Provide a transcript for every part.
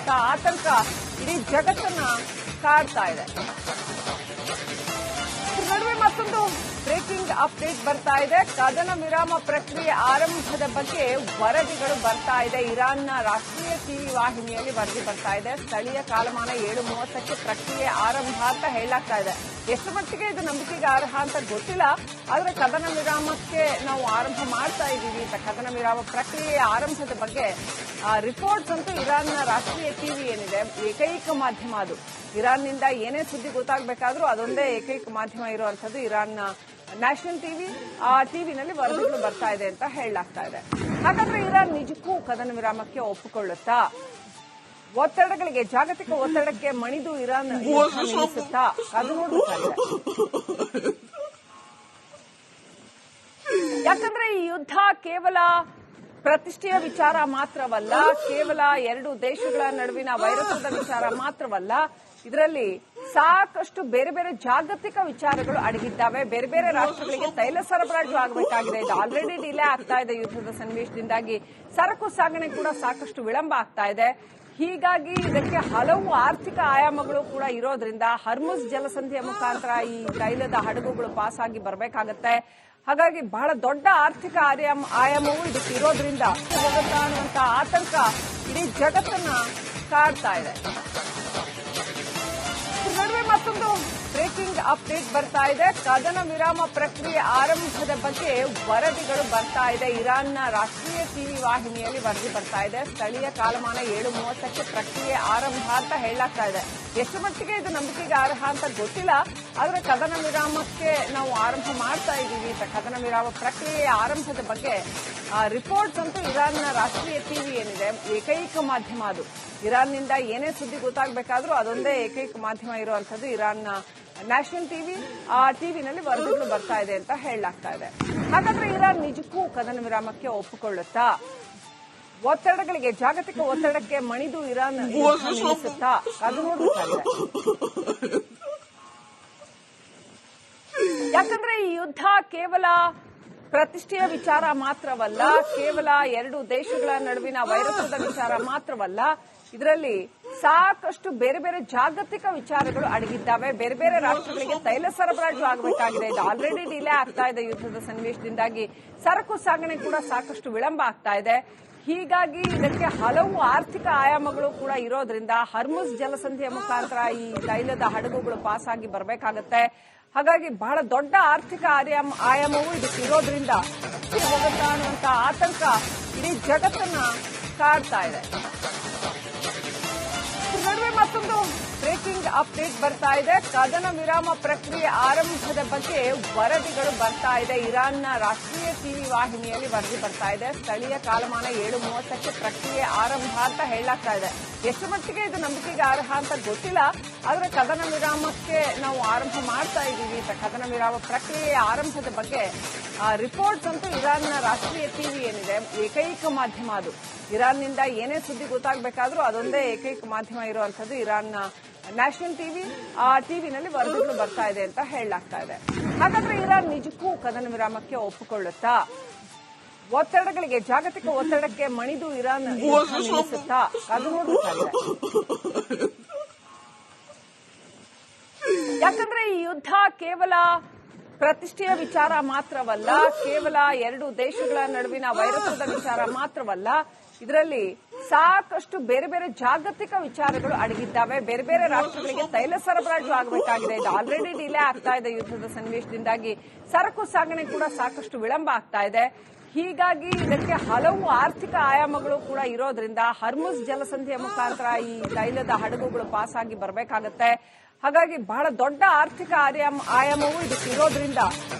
ಅನ್ನುವಂತ ಆತಂಕ ಇಡೀ ಜಗತ್ತನ್ನ ಕಾಡ್ತಾ ಇದೆ. ನಡುವೆ ಮತ್ತೊಂದು ಬ್ರೇಕಿಂಗ್ ಅಪ್ಡೇಟ್ ಬರ್ತಾ ಇದೆ. ಕದನ ವಿರಾಮ ಪ್ರಕ್ರಿಯೆ ಆರಂಭದ ಬಗ್ಗೆ ವರದಿಗಳು ಬರ್ತಾ ಇದೆ. ಇರಾನ್ನ ರಾಷ್ಟ್ರೀಯ ಟಿವಿ ವಾಹಿನಿಯಲ್ಲಿ ವರದಿ ಬರ್ತಾ ಇದೆ. ಸ್ಥಳೀಯ ಕಾಲಮಾನ 7:30ಕ್ಕೆ ಪ್ರಕ್ರಿಯೆ ಆರಂಭ ಅಂತ ಹೇಳಲಾಗ್ತಾ ಇದೆ. ಎಷ್ಟು ಮಟ್ಟಿಗೆ ಇದು ನಂಬಿಕೆಗೆ ಅರ್ಹ ಅಂತ ಗೊತ್ತಿಲ್ಲ. ಆದರೆ ಕದನ ವಿರಾಮಕ್ಕೆ ನಾವು ಆರಂಭ ಮಾಡ್ತಾ ಇದ್ದೀವಿ ಅಂತ, ಕದನ ವಿರಾಮ ಪ್ರಕ್ರಿಯೆ ಆರಂಭದ ಬಗ್ಗೆ ರಿಪೋರ್ಟ್ಸ್ ಅಂತೂ ಇರಾನ್ನ ರಾಷ್ಟ್ರೀಯ ಟಿವಿ ಏನಿದೆ ಏಕೈಕ ಮಾಧ್ಯಮ ಅದು. ಇರಾನ್ನಿಂದ ಏನೇ ಸುದ್ದಿ ಗೊತ್ತಾಗಬೇಕಾದ್ರೂ ಅದೊಂದೇ ಏಕೈಕ ಮಾಧ್ಯಮ ಇರುವಂತದ್ದು ಇರಾನ್ನ ನ್ಯಾಷನಲ್ ಟಿವಿ. ಆ ಟಿವಿನಲ್ಲಿ ವರದಿಗಳು ಬರ್ತಾ ಇದೆ ಅಂತ ಹೇಳಲಾಗ್ತಾ ಇದೆ. ಹಾಗಾದ್ರೆ ಇರಾನ್ ನಿಜಕ್ಕೂ ಕದನ ವಿರಾಮಕ್ಕೆ ಒಪ್ಪಿಕೊಳ್ಳುತ್ತಾ? ಒತ್ತಡಗಳಿಗೆ, ಜಾಗತಿಕ ಒತ್ತಡಕ್ಕೆ ಮಣಿದು ಇರಾನ್ ನಿಲ್ಲಿಸುತ್ತಾ? ಅದು ನೋಡಬೇಕಾಗಿದೆ. ಯಾಕಂದ್ರೆ ಈ ಯುದ್ಧ ಕೇವಲ ಪ್ರತಿಷ್ಠೆಯ ವಿಚಾರ ಮಾತ್ರವಲ್ಲ, ಕೇವಲ ಎರಡು ದೇಶಗಳ ನಡುವಿನ ವೈರತ್ವದ ವಿಚಾರ ಮಾತ್ರವಲ್ಲ, ಇದರಲ್ಲಿ ಸಾಕಷ್ಟು ಬೇರೆ ಬೇರೆ ಜಾಗತಿಕ ವಿಚಾರಗಳು ಅಡಗಿದ್ದಾವೆ. ಬೇರೆ ಬೇರೆ ರಾಷ್ಟ್ರಗಳಿಗೆ ತೈಲ ಸರಬರಾಜು ಆಗಬೇಕಾಗಿದೆ. ಇದು ಆಲ್ರೆಡಿ ಡಿಲೇ ಆಗ್ತಾ ಇದೆ. ಯುದ್ಧದ ಸನ್ನಿವೇಶದಿಂದಾಗಿ ಸರಕು ಸಾಗಣೆ ಕೂಡ ಸಾಕಷ್ಟು ವಿಳಂಬ ಆಗ್ತಾ ಇದೆ. ಹೀಗಾಗಿ ಇದಕ್ಕೆ ಹಲವು ಆರ್ಥಿಕ ಆಯಾಮಗಳು ಕೂಡ ಇರೋದ್ರಿಂದ ಹರ್ಮುಜ್ ಜಲಸಂಧಿಯ ಮುಖಾಂತರ ಈ ತೈಲದ ಹಡಗುಗಳು ಪಾಸ್ ಆಗಿ ಬರಬೇಕಾಗತ್ತೆ. ಹಾಗಾಗಿ ಬಹಳ ದೊಡ್ಡ ಆರ್ಥಿಕ ಆಯಾಮವು ಇದಕ್ಕೆ ಇರೋದ್ರಿಂದ ಹೋಗುತ್ತಾ ಅನ್ನುವಂತ ಆತಂಕ ಇಡೀ ಜಗತ್ತನ್ನ ಕಾಡ್ತಾ ಇದೆ. ನಡುವೆ ಮತ್ತೊಂದು ಬ್ರೇಕಿಂಗ್ ಅಪ್ಡೇಟ್ ಬರ್ತಾ ಇದೆ. ಕದನ ವಿರಾಮ ಪ್ರಕ್ರಿಯೆ ಆರಂಭದ ಬಗ್ಗೆ ವರದಿಗಳು ಬರ್ತಾ ಇದೆ. ಇರಾನ್ನ ರಾಷ್ಟ್ರೀಯ ಟಿವಿ ವಾಹಿನಿಯಲ್ಲಿ ವರದಿ ಬರ್ತಾ ಇದೆ. ಸ್ಥಳೀಯ ಕಾಲಮಾನ 7:30ಕ್ಕೆ ಪ್ರಕ್ರಿಯೆ ಆರಂಭ ಅಂತ ಹೇಳಲಾಗ್ತಾ ಇದೆ. ಎಷ್ಟು ಮಟ್ಟಿಗೆ ಇದು ನಂಬಿಕೆಗೆ ಅರ್ಹ ಅಂತ ಗೊತ್ತಿಲ್ಲ. ಆದರೆ ಕದನ ವಿರಾಮಕ್ಕೆ ನಾವು ಆರಂಭ ಮಾಡ್ತಾ ಇದ್ದೀವಿ ಅಂತ, ಕದನ ವಿರಾಮ ಪ್ರಕ್ರಿಯೆ ಆರಂಭದ ಬಗ್ಗೆ ರಿಪೋರ್ಟ್ಸ್ ಅಂತೂ ಇರಾನ್ನ ರಾಷ್ಟ್ರೀಯ ಟಿವಿ ಏನಿದೆ ಏಕೈಕ ಮಾಧ್ಯಮ ಅದು. ಇರಾನ್ನಿಂದ ಏನೇ ಸುದ್ದಿ ಗೊತ್ತಾಗಬೇಕಾದ್ರೂ ಅದೊಂದೇ ಏಕೈಕ ಮಾಧ್ಯಮ ಇರುವಂತದ್ದು ಇರಾನ್ನ ನ್ಯಾಷನಲ್ ಟಿವಿ. ಆ ಟಿವಿನಲ್ಲಿ ವರದಿಗಳು ಬರ್ತಾ ಇದೆ ಅಂತ ಹೇಳಲಾಗ್ತಾ ಇದೆ. ಹಾಗಾದ್ರೆ ಇರಾನ್ ನಿಜಕ್ಕೂ ಕದನ ವಿರಾಮಕ್ಕೆ ಒಪ್ಪಿಕೊಳ್ಳುತ್ತಾ? ಒತ್ತಡಗಳಿಗೆ, ಜಾಗತಿಕ ಒತ್ತಡಕ್ಕೆ ಮಣಿದು ಇರಾನ್ ನಿಲ್ಲಿಸುತ್ತಾ? ಅದು ನೋಡಬೇಕಾಗಿದೆ. ಯಾಕಂದ್ರೆ ಈ ಯುದ್ಧ ಕೇವಲ ಪ್ರತಿಷ್ಠೆಯ ವಿಚಾರ ಮಾತ್ರವಲ್ಲ, ಕೇವಲ ಎರಡು ದೇಶಗಳ ನಡುವಿನ ವೈರತ್ವದ ವಿಚಾರ ಮಾತ್ರವಲ್ಲ, ಇದರಲ್ಲಿ ಸಾಕಷ್ಟು ಬೇರೆ ಬೇರೆ ಜಾಗತಿಕ ವಿಚಾರಗಳು ಅಡಗಿದ್ದಾವೆ. ಬೇರೆ ಬೇರೆ ರಾಷ್ಟ್ರಗಳಿಗೆ ತೈಲ ಸರಬರಾಜು ಆಗಬೇಕಾಗಿದೆ. ಇದು ಆಲ್ರೆಡಿ ಡಿಲೇ ಆಗ್ತಾ ಇದೆ. ಯುದ್ಧದ ಸನ್ನಿವೇಶದಿಂದಾಗಿ ಸರಕು ಸಾಗಣೆ ಕೂಡ ಸಾಕಷ್ಟು ವಿಳಂಬ ಆಗ್ತಾ ಇದೆ. ಹೀಗಾಗಿ ಇದಕ್ಕೆ ಹಲವು ಆರ್ಥಿಕ ಆಯಾಮಗಳು ಕೂಡ ಇರೋದ್ರಿಂದ ಹರ್ಮುಜ್ ಜಲಸಂಧಿಯ ಮುಖಾಂತರ ಈ ತೈಲದ ಹಡಗುಗಳು ಪಾಸ್ ಆಗಿ ಬರಬೇಕಾಗತ್ತೆ. ಹಾಗಾಗಿ ಬಹಳ ದೊಡ್ಡ ಆರ್ಥಿಕ ಆಯಾಮವು ಇದಕ್ಕೆ ಇರೋದ್ರಿಂದ ಹೋಗುತ್ತಾ ಅನ್ನುವಂತ ಆತಂಕ ಇಡೀ ಜಗತ್ತನ್ನ ಕಾಡ್ತಾ ಇದೆ. ನಡುವೆ ಮತ್ತೊಂದು ಬ್ರೇಕಿಂಗ್ ಅಪ್ಡೇಟ್ ಬರ್ತಾ ಇದೆ. ಕದನ ವಿರಾಮ ಪ್ರಕ್ರಿಯೆ ಆರಂಭದ ಬಗ್ಗೆ ವರದಿಗಳು ಬರ್ತಾ ಇದೆ. ಇರಾನ್ನ ರಾಷ್ಟ್ರೀಯ ಟಿವಿ ವಾಹಿನಿಯಲ್ಲಿ ವರದಿ ಬರ್ತಾ ಇದೆ. ಸ್ಥಳೀಯ ಕಾಲಮಾನ 7:30ಕ್ಕೆ ಪ್ರಕ್ರಿಯೆ ಆರಂಭ ಅಂತ ಹೇಳಲಾಗ್ತಾ ಇದೆ. ಎಷ್ಟು ಮಟ್ಟಿಗೆ ಇದು ನಂಬಿಕೆಗೆ ಅರ್ಹ ಅಂತ ಗೊತ್ತಿಲ್ಲ. ಆದರೆ ಕದನ ವಿರಾಮಕ್ಕೆ ನಾವು ಆರಂಭ ಮಾಡ್ತಾ ಇದ್ದೀವಿ ಅಂತ, ಕದನ ವಿರಾಮ ಪ್ರಕ್ರಿಯೆ ಆರಂಭದ ಬಗ್ಗೆ ರಿಪೋರ್ಟ್ಸ್ ಅಂತೂ ಇರಾನ್ನ ರಾಷ್ಟ್ರೀಯ ಟಿವಿ ಏನಿದೆ ಏಕೈಕ ಮಾಧ್ಯಮ ಅದು. ಇರಾನ್ನಿಂದ ಏನೇ ಸುದ್ದಿ ಗೊತ್ತಾಗಬೇಕಾದ್ರೂ ಅದೊಂದೇ ಏಕೈಕ ಮಾಧ್ಯಮ ಇರುವಂತದ್ದು ಇರಾನ್ನ ನ್ಯಾಷನಲ್ ಟಿವಿ. ಆ ಟಿವಿನಲ್ಲಿ ವರದಿಗಳು ಬರ್ತಾ ಇದೆ ಅಂತ ಹೇಳಲಾಗ್ತಾ ಇದೆ. ಹಾಗಾದ್ರೆ ಇರಾನ್ ನಿಜಕ್ಕೂ ಕದನ ವಿರಾಮಕ್ಕೆ ಒಪ್ಪಿಕೊಳ್ಳುತ್ತಾ? ಒತ್ತಡಗಳಿಗೆ, ಜಾಗತಿಕ ಒತ್ತಡಕ್ಕೆ ಮಣಿದು ಇರಾನ್ ನಿಲ್ಲಿಸುತ್ತಾ? ಅದು ನೋಡಬೇಕಾಗಿದೆ. ಯಾಕಂದ್ರೆ ಈ ಯುದ್ಧ ಕೇವಲ ಪ್ರತಿಷ್ಠೆಯ ವಿಚಾರ ಮಾತ್ರವಲ್ಲ, ಕೇವಲ ಎರಡು ದೇಶಗಳ ನಡುವಿನ ವೈರತ್ವದ ವಿಚಾರ ಮಾತ್ರವಲ್ಲ, ಇದರಲ್ಲಿ ಸಾಕಷ್ಟು ಬೇರೆ ಬೇರೆ ಜಾಗತಿಕ ವಿಚಾರಗಳು ಅಡಗಿದ್ದಾವೆ. ಬೇರೆ ಬೇರೆ ರಾಷ್ಟ್ರಗಳಿಗೆ ತೈಲ ಸರಬರಾಜು ಆಗಬೇಕಾಗಿದೆ. ಇದು ಆಲ್ರೆಡಿ ಡಿಲೇ ಆಗ್ತಾ ಇದೆ. ಯುದ್ಧದ ಸನ್ನಿವೇಶದಿಂದಾಗಿ ಸರಕು ಸಾಗಣೆ ಕೂಡ ಸಾಕಷ್ಟು ವಿಳಂಬ ಆಗ್ತಾ ಇದೆ. ಹೀಗಾಗಿ ಇದಕ್ಕೆ ಹಲವು ಆರ್ಥಿಕ ಆಯಾಮಗಳು ಕೂಡ ಇರೋದ್ರಿಂದ ಹರ್ಮುಜ್ ಜಲಸಂಧಿಯ ಮುಖಾಂತರ ಈ ತೈಲದ ಹಡಗುಗಳು ಪಾಸ್ ಆಗಿ ಬರಬೇಕಾಗತ್ತೆ. ಹಾಗಾಗಿ ಬಹಳ ದೊಡ್ಡ ಆರ್ಥಿಕ ಆಯಾಮವು ಇದಕ್ಕೆ ಇರೋದ್ರಿಂದ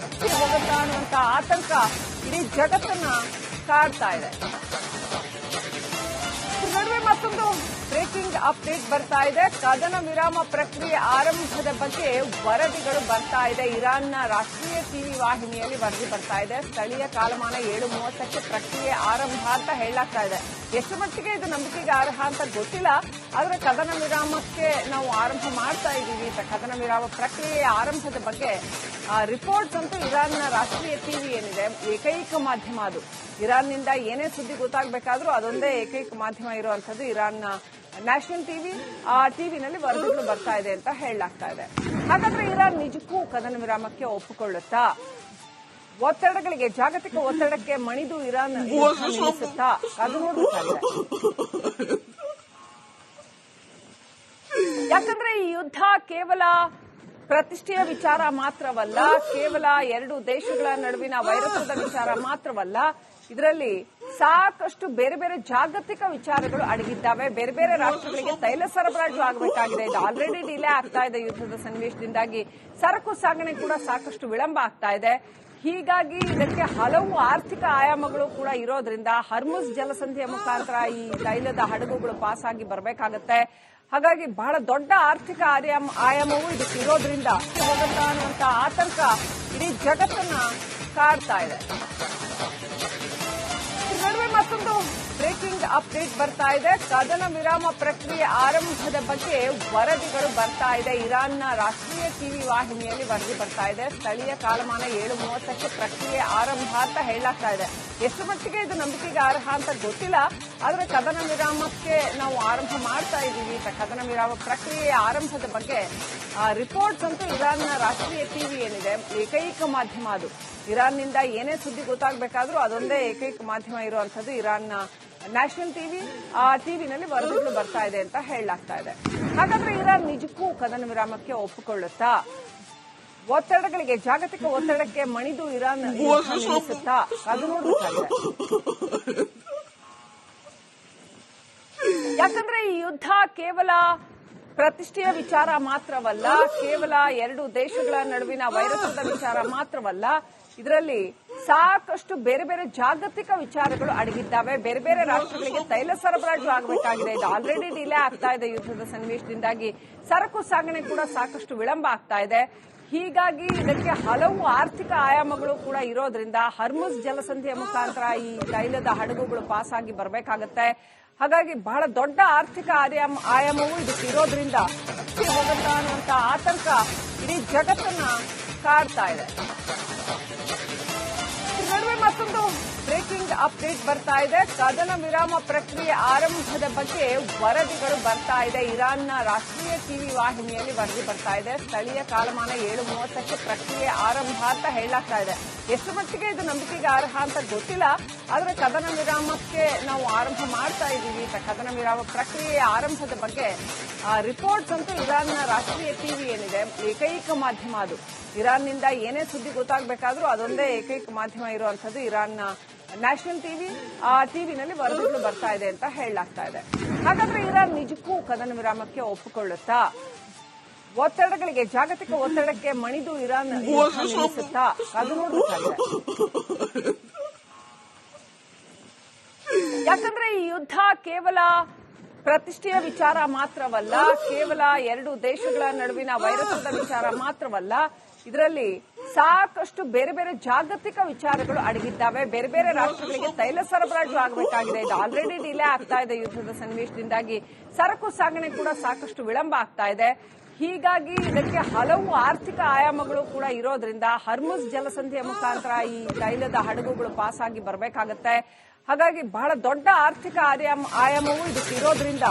ಹೋಗುತ್ತಾ ಅನ್ನುವಂತ ಆತಂಕ ಇಡೀ ಜಗತ್ತನ್ನ ಕಾಡ್ತಾ ಇದೆ. ನಡುವೆ ಮತ್ತೊಂದು ಬ್ರೇಕಿಂಗ್ ಅಪ್ಡೇಟ್ ಬರ್ತಾ ಇದೆ. ಕದನ ವಿರಾಮ ಪ್ರಕ್ರಿಯೆ ಆರಂಭದ ಬಗ್ಗೆ ವರದಿಗಳು ಬರ್ತಾ ಇದೆ. ಇರಾನ್ನ ರಾಷ್ಟ್ರೀಯ ಟಿವಿ ವಾಹಿನಿಯಲ್ಲಿ ವರದಿ ಬರ್ತಾ ಇದೆ. ಸ್ಥಳೀಯ ಕಾಲಮಾನ 7:30ಕ್ಕೆ ಪ್ರಕ್ರಿಯೆ ಆರಂಭ ಅಂತ ಹೇಳಲಾಗ್ತಾ ಇದೆ. ಎಷ್ಟು ಮಟ್ಟಿಗೆ ಇದು ನಂಬಿಕೆಗೆ ಅರ್ಹ ಅಂತ ಗೊತ್ತಿಲ್ಲ. ಆದರೆ ಕದನ ವಿರಾಮಕ್ಕೆ ನಾವು ಆರಂಭ ಮಾಡ್ತಾ ಇದ್ದೀವಿ ಅಂತ, ಕದನ ವಿರಾಮ ಪ್ರಕ್ರಿಯೆ ಆರಂಭದ ಬಗ್ಗೆ ರಿಪೋರ್ಟ್ಸ್ ಅಂತೂ ಇರಾನ್ನ ರಾಷ್ಟ್ರೀಯ ಟಿವಿ ಏನಿದೆ ಏಕೈಕ ಮಾಧ್ಯಮ ಅದು. ಇರಾನ್ನಿಂದ ಏನೇ ಸುದ್ದಿ ಗೊತ್ತಾಗಬೇಕಾದ್ರೂ ಅದೊಂದೇ ಏಕೈಕ ಮಾಧ್ಯಮ ಇರುವಂತದ್ದು ಇರಾನ್ನ ನ್ಯಾಷನಲ್ ಟಿವಿನಲ್ಲಿ ವರದಿಗಳು ಬರ್ತಾ ಇದೆ ಅಂತ ಹೇಳಲಾಗ್ತಾ ಇದೆ. ಹಾಗಾದ್ರೆ ಇರಾನ್ ನಿಜಕ್ಕೂ ಕದನ ವಿರಾಮಕ್ಕೆ ಒಪ್ಪಿಕೊಳ್ಳುತ್ತಾ? ಒತ್ತಡಗಳಿಗೆ, ಜಾಗತಿಕ ಒತ್ತಡಕ್ಕೆ ಮಣಿದು ಇರಾನ್ ನಿಲ್ಲಿಸುತ್ತಾ? ಅದು ನೋಡಬೇಕಾಗಿದೆ. ಯಾಕಂದ್ರೆ ಈ ಯುದ್ಧ ಕೇವಲ ಪ್ರತಿಷ್ಠೆಯ ವಿಚಾರ ಮಾತ್ರವಲ್ಲ, ಕೇವಲ ಎರಡು ದೇಶಗಳ ನಡುವಿನ ವೈರತ್ವದ ವಿಚಾರ ಮಾತ್ರವಲ್ಲ, ಇದರಲ್ಲಿ ಸಾಕಷ್ಟು ಬೇರೆ ಬೇರೆ ಜಾಗತಿಕ ವಿಚಾರಗಳು ಅಡಗಿದ್ದಾವೆ. ಬೇರೆ ಬೇರೆ ರಾಷ್ಟ್ರಗಳಿಗೆ ತೈಲ ಸರಬರಾಜು ಆಗಬೇಕಾಗಿದೆ. ಇದು ಆಲ್ರೆಡಿ ಡಿಲೇ ಆಗ್ತಾ ಇದೆ. ಯುದ್ಧದ ಸನ್ನಿವೇಶದಿಂದಾಗಿ ಸರಕು ಸಾಗಣೆ ಕೂಡ ಸಾಕಷ್ಟು ವಿಳಂಬ ಆಗ್ತಾ ಇದೆ. ಹೀಗಾಗಿ ಇದಕ್ಕೆ ಹಲವು ಆರ್ಥಿಕ ಆಯಾಮಗಳು ಕೂಡ ಇರೋದ್ರಿಂದ ಹರ್ಮುಜ್ ಜಲಸಂಧಿಯ ಮುಖಾಂತರ ಈ ತೈಲದ ಹಡಗುಗಳು ಪಾಸ್ ಆಗಿ ಬರಬೇಕಾಗತ್ತೆ. ಹಾಗಾಗಿ ಬಹಳ ದೊಡ್ಡ ಆರ್ಥಿಕ ಆಯಾಮವು ಇದಕ್ಕೆ ಇರೋದ್ರಿಂದ ಹೋಗುತ್ತಾ ಅನ್ನುವಂತ ಆತಂಕ ಇಡೀ ಜಗತ್ತನ್ನ ಕಾಡ್ತಾ ಇದೆ. ನಡುವೆ ಮತ್ತೊಂದು ಬ್ರೇಕಿಂಗ್ ಅಪ್ಡೇಟ್ ಬರ್ತಾ ಇದೆ. ಕದನ ವಿರಾಮ ಪ್ರಕ್ರಿಯೆ ಆರಂಭದ ಬಗ್ಗೆ ವರದಿಗಳು ಬರ್ತಾ ಇದೆ. ಇರಾನ್ನ ರಾಷ್ಟ್ರೀಯ ಟಿವಿ ವಾಹಿನಿಯಲ್ಲಿ ವರದಿ ಬರ್ತಾ ಇದೆ. ಸ್ಥಳೀಯ ಕಾಲಮಾನ 7:30ಕ್ಕೆ ಪ್ರಕ್ರಿಯೆ ಆರಂಭ ಅಂತ ಹೇಳಲಾಗ್ತಾ ಇದೆ. ಎಷ್ಟು ಮಟ್ಟಿಗೆ ಇದು ನಂಬಿಕೆಗೆ ಅರ್ಹ ಅಂತ ಗೊತ್ತಿಲ್ಲ. ಆದರೆ ಕದನ ವಿರಾಮಕ್ಕೆ ನಾವು ಆರಂಭ ಮಾಡ್ತಾ ಇದ್ದೀವಿ. ಕದನ ವಿರಾಮ ಪ್ರಕ್ರಿಯೆಯ ಆರಂಭದ ಬಗ್ಗೆ ರಿಪೋರ್ಟ್ಸ್ ಅಂತೂ ಇರಾನ್ನ ರಾಷ್ಟ್ರೀಯ ಟಿವಿ ಏನಿದೆ, ಏಕೈಕ ಮಾಧ್ಯಮ ಅದು. ಇರಾನ್ನಿಂದ ಏನೇ ಸುದ್ದಿ ಗೊತ್ತಾಗಬೇಕಾದ್ರೂ ಅದೊಂದೇ ಏಕೈಕ ಮಾಧ್ಯಮ ಇರುವಂತದ್ದು ಇರಾನ್ನ ನ್ಯಾಷನಲ್ ಟಿವಿನಲ್ಲಿ ವರದಿಗಳು ಬರ್ತಾ ಇದೆ ಅಂತ ಹೇಳಲಾಗ್ತಾ ಇದೆ. ಹಾಗಾದ್ರೆ ಇರಾನ್ ನಿಜಕ್ಕೂ ಕದನ ವಿರಾಮಕ್ಕೆ ಒಪ್ಪಿಕೊಳ್ಳುತ್ತಾ? ಒತ್ತಡಗಳಿಗೆ, ಜಾಗತಿಕ ಒತ್ತಡಕ್ಕೆ ಮಣಿದು ಇರಾನ್ ನಿಲ್ಲಿಸುತ್ತಾ? ಅದು ನೋಡಬೇಕಾಗಿದೆ. ಯಾಕಂದ್ರೆ ಈ ಯುದ್ಧ ಕೇವಲ ಪ್ರತಿಷ್ಠೆಯ ವಿಚಾರ ಮಾತ್ರವಲ್ಲ, ಕೇವಲ ಎರಡು ದೇಶಗಳ ನಡುವಿನ ವೈರತ್ವದ ವಿಚಾರ ಮಾತ್ರವಲ್ಲ, ಇದರಲ್ಲಿ ಸಾಕಷ್ಟು ಬೇರೆ ಬೇರೆ ಜಾಗತಿಕ ವಿಚಾರಗಳು ಅಡಗಿದ್ದಾವೆ. ಬೇರೆ ಬೇರೆ ರಾಷ್ಟ್ರಗಳಿಗೆ ತೈಲ ಸರಬರಾಜು ಆಗಬೇಕಾಗಿದೆ. ಇದು ಆಲ್ರೆಡಿ ಡಿಲೇ ಆಗ್ತಾ ಇದೆ. ಯುದ್ಧದ ಸನ್ನಿವೇಶದಿಂದಾಗಿ ಸರಕು ಸಾಗಣೆ ಕೂಡ ಸಾಕಷ್ಟು ವಿಳಂಬ ಆಗ್ತಾ ಇದೆ. ಹೀಗಾಗಿ ಇದಕ್ಕೆ ಹಲವು ಆರ್ಥಿಕ ಆಯಾಮಗಳು ಕೂಡ ಇರೋದ್ರಿಂದ ಹರ್ಮುಜ್ ಜಲಸಂಧಿಯ ಮುಖಾಂತರ ಈ ತೈಲದ ಹಡಗುಗಳು ಪಾಸ್ ಆಗಿ ಬರಬೇಕಾಗತ್ತೆ. ಹಾಗಾಗಿ ಬಹಳ ದೊಡ್ಡ ಆರ್ಥಿಕ ಆಯಾಮವು ಇದಕ್ಕೆ ಇರೋದ್ರಿಂದ ಹೋಗುತ್ತಾ ಅನ್ನುವಂತ ಆತಂಕ ಇಡೀ ಜಗತ್ತನ್ನ ಕಾಡ್ತಾ ಇದೆ. ನಡುವೆ ಮತ್ತೊಂದು ಬ್ರೇಕಿಂಗ್ ಅಪ್ಡೇಟ್ ಬರ್ತಾ ಇದೆ. ಕದನ ವಿರಾಮ ಪ್ರಕ್ರಿಯೆ ಆರಂಭದ ಬಗ್ಗೆ ವರದಿಗಳು ಬರ್ತಾ ಇದೆ. ಇರಾನ್ನ ರಾಷ್ಟ್ರೀಯ ಟಿವಿ ವಾಹಿನಿಯಲ್ಲಿ ವರದಿ ಬರ್ತಾ ಇದೆ. ಸ್ಥಳೀಯ ಕಾಲಮಾನ 7:30ಕ್ಕೆ ಪ್ರಕ್ರಿಯೆ ಆರಂಭ ಅಂತ ಹೇಳಲಾಗ್ತಾ ಇದೆ. ಎಷ್ಟು ಮಟ್ಟಿಗೆ ಇದು ನಂಬಿಕೆಗೆ ಅರ್ಹ ಅಂತ ಗೊತ್ತಿಲ್ಲ. ಆದರೆ ಕದನ ವಿರಾಮಕ್ಕೆ ನಾವು ಆರಂಭ ಮಾಡ್ತಾ ಇದ್ದೀವಿ. ಕದನ ವಿರಾಮ ಪ್ರಕ್ರಿಯೆಯ ಆರಂಭದ ಬಗ್ಗೆ ರಿಪೋರ್ಟ್ಸ್ ಅಂತೂ ಇರಾನ್ನ ರಾಷ್ಟ್ರೀಯ ಟಿವಿ ಏನಿದೆ, ಏಕೈಕ ಮಾಧ್ಯಮ ಅದು. ಇರಾನ್ನಿಂದ ಏನೇ ಸುದ್ದಿ ಗೊತ್ತಾಗಬೇಕಾದ್ರೂ ಅದೊಂದೇ ಏಕೈಕ ಮಾಧ್ಯಮ ಇರುವಂತದ್ದು ಇರಾನ್ನ ನ್ಯಾಷನಲ್ ಟಿವಿನಲ್ಲಿ ವರದಿಗಳು ಬರ್ತಾ ಇದೆ ಅಂತ ಹೇಳಲಾಗ್ತಾ ಇದೆ. ಹಾಗಾದ್ರೆ ಇರಾನ್ ನಿಜಕ್ಕೂ ಕದನ ವಿರಾಮಕ್ಕೆ ಒಪ್ಪಿಕೊಳ್ಳುತ್ತಾ? ಒತ್ತಡಗಳಿಗೆ, ಜಾಗತಿಕ ಒತ್ತಡಕ್ಕೆ ಮಣಿದು ಇರಾನ್ ನಿಲ್ಲಿಸುತ್ತಾ? ಅದು ನೋಡಬೇಕಾಗಿದೆ. ಯಾಕಂದ್ರೆ ಈ ಯುದ್ಧ ಕೇವಲ ಪ್ರತಿಷ್ಠೆಯ ವಿಚಾರ ಮಾತ್ರವಲ್ಲ, ಕೇವಲ ಎರಡು ದೇಶಗಳ ನಡುವಿನ ವೈರತ್ವದ ವಿಚಾರ ಮಾತ್ರವಲ್ಲ, ಇದರಲ್ಲಿ ಸಾಕಷ್ಟು ಬೇರೆ ಬೇರೆ ಜಾಗತಿಕ ವಿಚಾರಗಳು ಅಡಗಿದ್ದಾವೆ. ಬೇರೆ ಬೇರೆ ರಾಷ್ಟ್ರಗಳಿಗೆ ತೈಲ ಸರಬರಾಜು ಆಗಬೇಕಾಗಿದೆ. ಇದು ಆಲ್ರೆಡಿ ಡಿಲೇ ಆಗ್ತಾ ಇದೆ. ಯುದ್ಧದ ಸನ್ನಿವೇಶದಿಂದಾಗಿ ಸರಕು ಸಾಗಣೆ ಕೂಡ ಸಾಕಷ್ಟು ವಿಳಂಬ ಆಗ್ತಾ ಇದೆ. ಹೀಗಾಗಿ ಇದಕ್ಕೆ ಹಲವು ಆರ್ಥಿಕ ಆಯಾಮಗಳು ಕೂಡ ಇರೋದ್ರಿಂದ ಹರ್ಮುಜ್ ಜಲಸಂಧಿಯ ಮುಖಾಂತರ ಈ ತೈಲದ ಹಡಗುಗಳು ಪಾಸ್ ಆಗಿ ಬರಬೇಕಾಗತ್ತೆ. ಹಾಗಾಗಿ ಬಹಳ ದೊಡ್ಡ ಆರ್ಥಿಕ ಆಯಾಮವು ಇದಕ್ಕೆ ಇರೋದ್ರಿಂದ